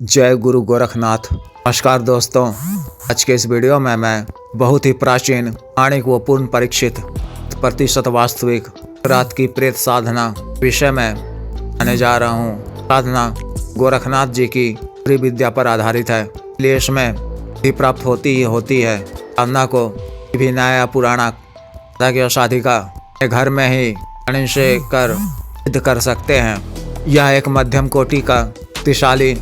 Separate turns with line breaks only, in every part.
जय गुरु गोरखनाथ। नमस्कार दोस्तों, आज के इस वीडियो में मैं बहुत ही प्राचीन माणिक व पूर्ण परीक्षित प्रतिशत वास्तविक रात की प्रेत साधना विषय में आने जा रहा हूँ। साधना गोरखनाथ जी की पूरी विद्या पर आधारित है, इसलिए इसमें भी प्राप्त होती है। साधना को भी नया पुराना साधक साधिका घर में ही पानी से कर सिद्ध कर सकते हैं। यह एक मध्यम कोटि का शक्तिशाली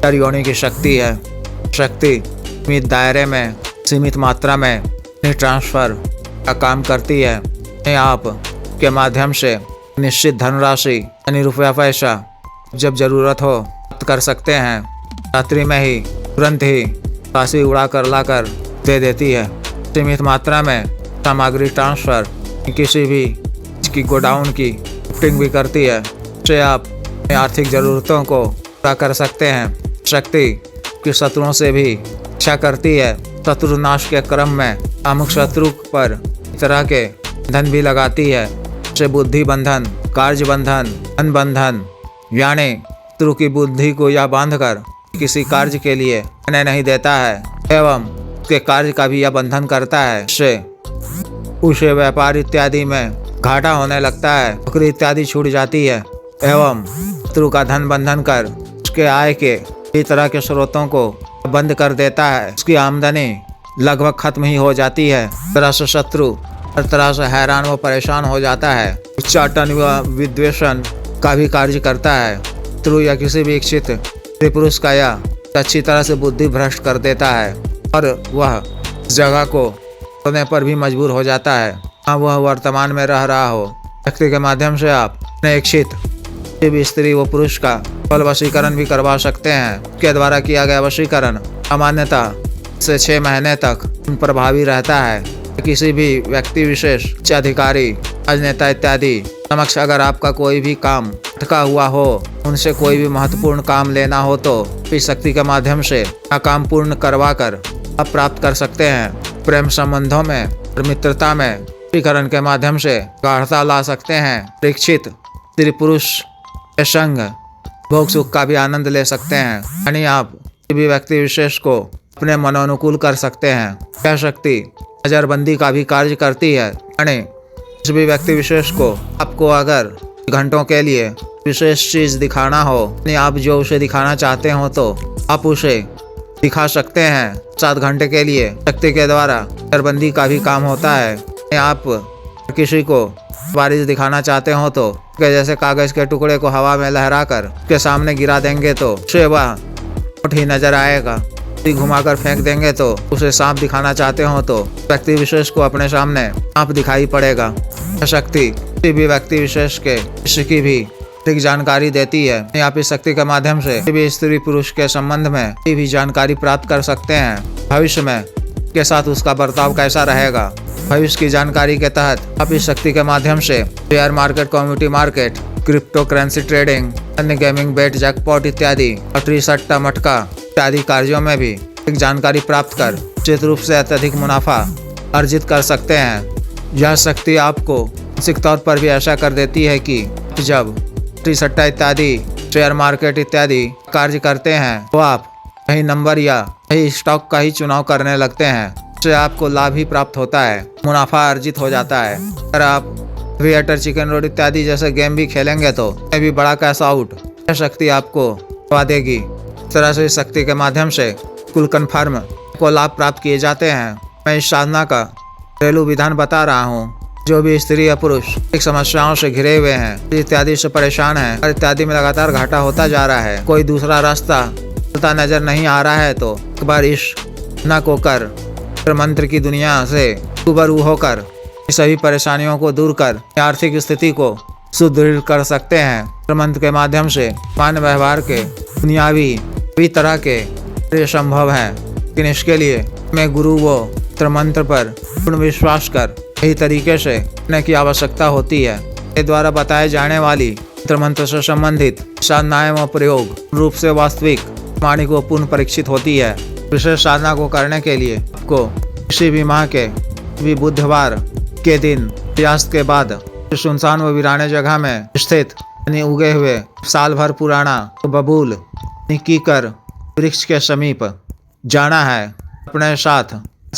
योनि की शक्ति है। शक्ति सीमित दायरे में सीमित मात्रा में ट्रांसफर का काम करती है। आप के माध्यम से निश्चित धनराशि यानी रुपया पैसा जब जरूरत हो प्राप्त कर सकते हैं। रात्रि में ही तुरंत ही राशि उड़ा कर लाकर दे देती है। सीमित मात्रा में सामग्री ट्रांसफर किसी भी की गोडाउन की शिफ्टिंग भी करती है, इससे आप अपनी आर्थिक ज़रूरतों को पूरा कर सकते हैं। शक्ति की शत्रुओं से भी रक्षा करती है। शत्रु नाश के क्रम में अमुक शत्रु पर इस तरह के बंधन भी लगाती है, जैसे बुद्धि बंधन, कार्य बंधन, धन बंधन, यानी शत्रु की बुद्धि को यह बांधकर किसी कार्य के लिए आने नहीं देता है एवं उसके कार्य का भी यह बंधन करता है। इससे उसे व्यापार इत्यादि में घाटा होने लगता है, नौकरी इत्यादि छूट जाती है एवं शत्रु का धन बंधन कर उसके आय के इस तरह के स्रोतों को बंद कर देता है। उसकी आमदनी लगभग खत्म ही हो जाती है। तरह से शत्रु हर तरह से हैरान व परेशान हो जाता है। उच्चाटन व विद्वेषण का भी कार्य करता है। शत्रु या किसी भी इच्छित पुरुष का यह अच्छी तरह से बुद्धि भ्रष्ट कर देता है और वह इस जगह को छोड़ने पर भी मजबूर हो जाता है। हाँ, वह वर्तमान में रह रहा हो। व्यक्ति के माध्यम से आप अपने इच्छित स्त्री व पुरुष का फल वशीकरण भी करवा सकते हैं। उसके द्वारा किया गया वशीकरण सामान्यतः से 6 महीने तक प्रभावी रहता है। किसी भी व्यक्ति विशेष, उच्च अधिकारी, राजनेता इत्यादि समक्ष अगर आपका कोई भी काम अटका हुआ हो, उनसे कोई भी महत्वपूर्ण काम लेना हो तो इस शक्ति के माध्यम से काम पूर्ण करवा कर आप प्राप्त कर सकते हैं। प्रेम संबंधों में और मित्रता में वशीकरण के माध्यम से गाढ़ता ला सकते हैं। परीक्षित स्त्री पुरुष के संग भोग सुख का भी आनंद ले सकते हैं, यानी आप किसी भी व्यक्ति विशेष को अपने मनोनुकूल कर सकते हैं। यह शक्ति नजरबंदी का भी कार्य करती है, यानी किसी भी व्यक्ति विशेष को आपको अगर घंटों के लिए विशेष चीज दिखाना हो, यानी आप जो उसे दिखाना चाहते हो तो आप उसे दिखा सकते हैं। 7 घंटे के लिए शक्ति के द्वारा नजरबंदी का भी काम होता है। आप किसी को बारिश दिखाना चाहते हो तो जैसे कागज के टुकड़े को हवा में लहराकर उसके सामने गिरा देंगे तो उसे वह नोट ही नजर आएगा। घुमाकर फेंक देंगे तो उसे सांप दिखाना चाहते हो तो व्यक्ति विशेष को अपने सामने सांप दिखाई पड़ेगा। यह शक्ति किसी भी व्यक्ति विशेष के इसकी भी ठीक जानकारी देती है। आप इस शक्ति के माध्यम से किसी भी स्त्री पुरुष के संबंध में भी जानकारी प्राप्त कर सकते हैं। भविष्य में के साथ उसका बर्ताव कैसा रहेगा, भविष्य की जानकारी के तहत आप इस शक्ति के माध्यम से share market, community market, crypto currency trading, अन्य गेमिंग, बेट, जैकपॉट इत्यादि, लॉटरी, सट्टा, मटका इत्यादि कार्यों में भी एक जानकारी प्राप्त कर उचित रूप से अत्यधिक मुनाफा अर्जित कर सकते हैं। यह शक्ति आपको मानसिक तौर पर भी ऐसा कर देती है कि जब लॉटरी, सट्टा इत्यादि, शेयर मार्केट इत्यादि कार्य करते हैं तो आप कहीं नंबर या कहीं स्टॉक का ही चुनाव करने लगते हैं। इससे आपको लाभ ही प्राप्त होता है, मुनाफा अर्जित हो जाता है। अगर आप थिएटर, चिकन रोड इत्यादि जैसे गेम भी खेलेंगे तो ये भी बड़ा कैश आउट यह शक्ति आपको करवा देगी। इस तरह से इस शक्ति के माध्यम से कुल कन्फर्म को लाभ प्राप्त किए जाते हैं। मैं इस साधना का घरेलू विधान बता रहा हूँ। जो भी स्त्री या पुरुष एक समस्याओं से घिरे हुए हैं, इत्यादि से परेशान है और इत्यादि में लगातार घाटा होता जा रहा है, कोई दूसरा रास्ता नजर नहीं आ रहा है तो एक बार इस साधना को कर मंत्र की दुनिया से रूबरू होकर सभी परेशानियों को दूर कर आर्थिक स्थिति को सुदृढ़ कर सकते हैं। मंत्र के माध्यम से मानव व्यवहार के दुनियावी सभी तरह के संभव है, लेकिन इसके लिए मैं गुरु व मंत्र पर पूर्ण विश्वास कर यही तरीके से करने की आवश्यकता होती है। के द्वारा बताए जाने वाली मंत्र से संबंधित साधनाएं व प्रयोग रूप से वास्तविक माणिक व पूर्ण परीक्षित होती है। विशेष साधना को करने के लिए आपको किसी भी माह के भी बुधवार के दिन सूर्यास्त के बाद सुनसान व वीराने जगह में स्थित उगे हुए साल भर पुराना बबूल कीकर वृक्ष के समीप जाना है। अपने साथ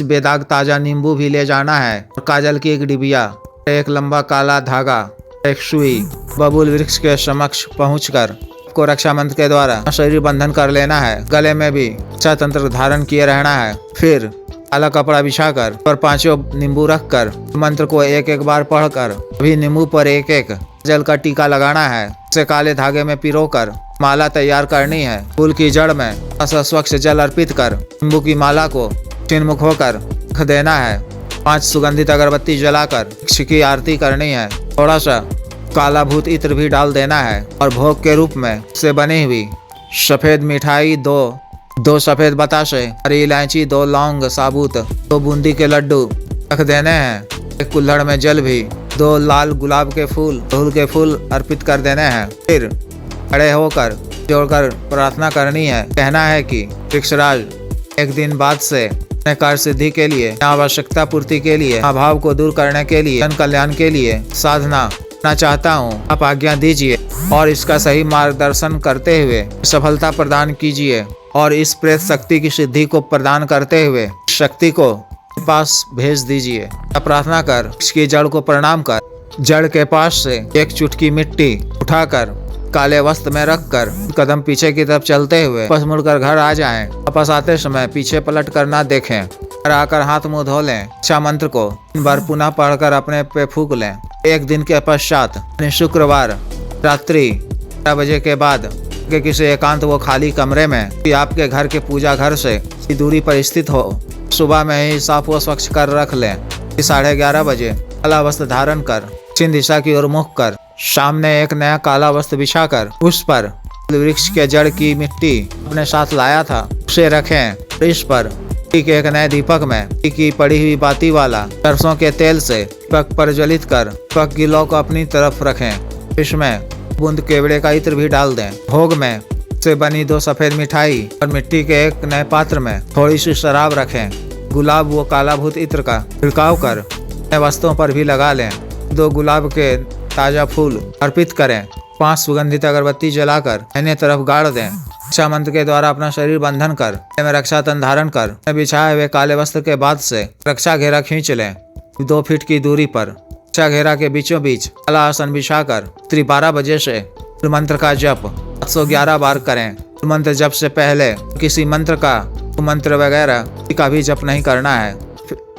बेदाग ताजा नींबू भी ले जाना है और काजल की एक डिबिया, एक लंबा काला धागा, एक सुई। बबूल वृक्ष के समक्ष पहुंचकर को रक्षा मंत्र के द्वारा शरीर बंधन कर लेना है। गले में भी रक्षा तंत्र धारण किए रहना है। फिर काला कपड़ा बिछाकर पर 5 नींबू रखकर मंत्र को एक एक बार पढ़कर अभी नींबू पर एक एक जल का टीका लगाना है। उसे काले धागे में पिरोकर माला तैयार करनी है। फूल की जड़ में स्वच्छ जल अर्पित कर नींबू की माला को चिन्मुख होकर रख देना है। 5 सुगंधित अगरबत्ती जलाकर वृक्ष की आरती करनी है। थोड़ा सा काला भूत इत्र भी डाल देना है और भोग के रूप में से बनी हुई सफेद मिठाई, दो सफेद बताशे, हरी इलायची, 2 लौंग साबुत, 2 बूंदी के लड्डू रख देने हैं। एक कुल्हड़ में जल भी, 2 लाल गुलाब के फूल, अड़हुल के फूल अर्पित कर देने हैं। फिर खड़े होकर जोड़कर प्रार्थना करनी है। कहना है कि वृक्षराज, एक दिन बाद से अपने कार्य सिद्धि के लिए, आवश्यकता पूर्ति के लिए, अभाव को दूर करने के लिए, जन कल्याण के लिए साधना करना चाहता हूँ। आप आज्ञा दीजिए और इसका सही मार्गदर्शन करते हुए सफलता प्रदान कीजिए और इस प्रेत शक्ति की सिद्धि को प्रदान करते हुए शक्ति को पास भेज दीजिए। प्रार्थना कर इसकी जड़ को प्रणाम कर जड़ के पास से एक चुटकी मिट्टी उठाकर काले वस्त्र में रखकर कदम पीछे की तरफ चलते हुए वापस मुड़कर घर आ जाएं। वापस आते समय पीछे पलट कर ना देखें। घर आकर हाथ मुंह धो लें। अच्छा मंत्र को 3 बार पुनः पढ़कर अपने पे फूंक लें। एक दिन के पश्चात शुक्रवार रात्रि 12 बजे के बाद के किसी एकांत वो खाली कमरे में कि आपके घर के पूजा घर से दूरी पर स्थित हो, सुबह में ही साफ व स्वच्छ कर रख लें। 11:30 बजे काला वस्त्र धारण कर पश्चिम दिशा की ओर मुख कर सामने एक नया काला वस्त्र बिछाकर उस पर वृक्ष के जड़ की मिट्टी अपने साथ लाया था उसे रखें। इस पर एक नए दीपक में की पड़ी हुई बाती वाला सरसों के तेल से दीपक प्रज्वलित कर दीपक की लौ को अपनी तरफ रखें। इसमें बूंद केवड़े का इत्र भी डाल दें। भोग में से बनी 2 सफेद मिठाई और मिट्टी के एक नए पात्र में थोड़ी सी शराब रखें। गुलाब व काला भूत इत्र का छिड़काव कर नए वस्तुओं पर भी लगा लें। 2 गुलाब के ताजा फूल अर्पित करें। 5 सुगंधित अगरबत्ती जलाकर दाहिने तरफ गाड़ दें। रक्षा मंत्र के द्वारा अपना शरीर बंधन कर में रक्षा तन धारण कर बिछाए हुए काले वस्त्र के बाद से रक्षा घेरा खींच लें। 2 फीट की दूरी पर रक्षा घेरा के बीचों बीच काला आसन बिछाकर रात्रि 12 बजे से मंत्र का जप 711 बार करें। मंत्र जप से पहले किसी मंत्र का मंत्र वगैरह का भी जप नहीं करना है।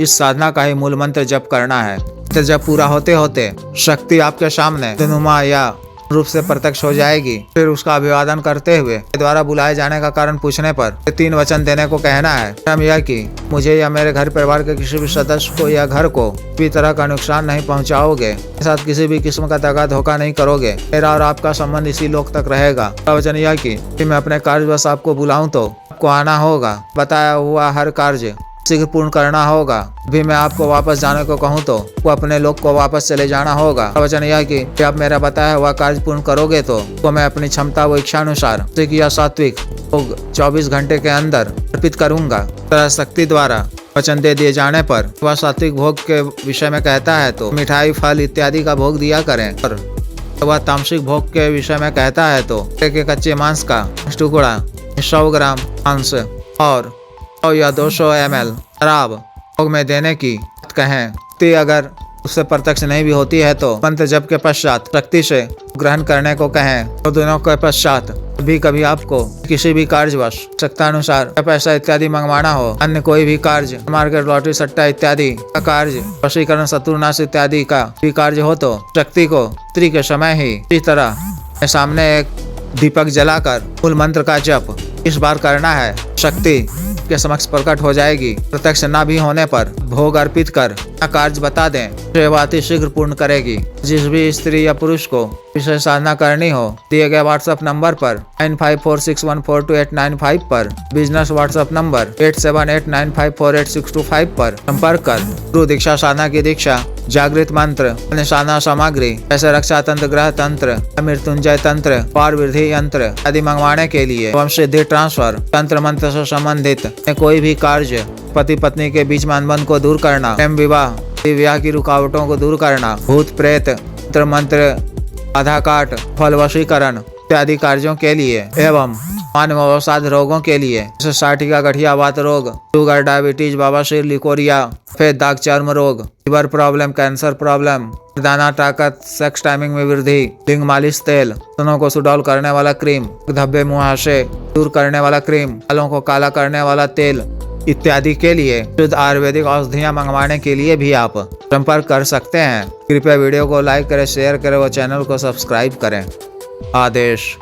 इस साधना का ही मूल मंत्र जप करना है। जब पूरा होते होते शक्ति आपके सामने दिनुमा या रूप से प्रत्यक्ष हो जाएगी। फिर उसका अभिवादन करते हुए द्वारा बुलाए जाने का कारण पूछने पर 3 वचन देने को कहना है। यह कि मुझे या मेरे घर परिवार के किसी भी सदस्य को या घर को किसी तरह का नुकसान नहीं पहुंचाओगे। मेरे साथ किसी भी किस्म का दगा धोखा नहीं करोगे। मेरा और आपका संबंध इसी लोक तक रहेगा। वचन यह कि मैं अपने कार्यवश आपको बुलाऊं तो आपको आना होगा। बताया हुआ हर कार्य शीघ्र पूर्ण करना होगा। भी मैं आपको वापस जाने को कहूँ तो वो अपने लोग को वापस चले जाना होगा। वचन यह कि आप मेरा बताया हुआ कार्य पूर्ण करोगे तो मैं अपनी क्षमता व इच्छा अनुसार या सात्विक भोग 24 घंटे के अंदर अर्पित करूंगा। तरह शक्ति द्वारा वचन दे दिए जाने पर वह सात्विक भोग के विषय में कहता है तो मिठाई, फल इत्यादि का भोग दिया करें। और वह तामसिक भोग के विषय में कहता है तो एक कच्चे मांस का टुकड़ा, 100 ग्राम मांस और या 200 ml शराब भोग में देने की कहें। अगर उससे प्रत्यक्ष नहीं भी होती है तो मंत्र जप के पश्चात शक्ति से ग्रहण करने को कहें। तो दोनों के पश्चात कभी आपको किसी भी कार्यवश आवश्यकता अनुसार पैसा इत्यादि मंगवाना हो, अन्य कोई भी कार्य, मार्केट, लॉटरी, सट्टा इत्यादि का कार्य, वशीकरण, शत्रुनाश इत्यादि का भी कार्य हो तो शक्ति को रात्रि के समय ही इसी तरह सामने एक दीपक जलाकर मूल मंत्र का जप इस बार करना है। शक्ति के समक्ष प्रकट हो जाएगी। प्रत्यक्ष न भी होने पर भोग अर्पित कर कार्य बता दें। वह अति शीघ्र पूर्ण करेगी। जिस भी स्त्री या पुरुष को विशेष साधना करनी हो दिए गए व्हाट्सएप नंबर पर 9546142895 पर, बिजनेस व्हाट्सएप नंबर 8789548625 पर संपर्क कर गुरु दीक्षा साधना की दीक्षा, जागृत मंत्र, अन्य साधना सामग्री जैसे रक्षा तंत्र, ग्रह तंत्र, मृत्युंजय तंत्र, पार वृद्धि यंत्र आदि मंगवाने के लिए एवं सिद्धि ट्रांसफर तंत्र मंत्र से संबंधित कोई भी कार्य, पति पत्नी के बीच में अनबन को दूर करना, प्रेम विवाह की रुकावटों को दूर करना, भूत प्रेत मंत्र, आधा काट, फल वशीकरण, इत्यादि कार्यों के लिए एवं मानवसाध रोगों के लिए जैसे साटिका, गठिया वात रोग, शुगर, डायबिटीज, बवासीर, लिकोरिया, सफेद दाग, चर्म रोग, लिवर प्रॉब्लम, कैंसर प्रॉब्लम, दाना ताकत, सेक्स टाइमिंग में वृद्धि, लिंग मालिश तेल, स्तनों को सुडौल करने वाला क्रीम, धब्बे, मुहासे दूर करने वाला क्रीम, बालों को काला करने वाला तेल इत्यादि के लिए शुद्ध आयुर्वेदिक औषधियाँ मंगवाने के लिए भी आप संपर्क कर सकते हैं। कृपया वीडियो को लाइक करें, शेयर करें व चैनल को सब्सक्राइब करें। आदेश।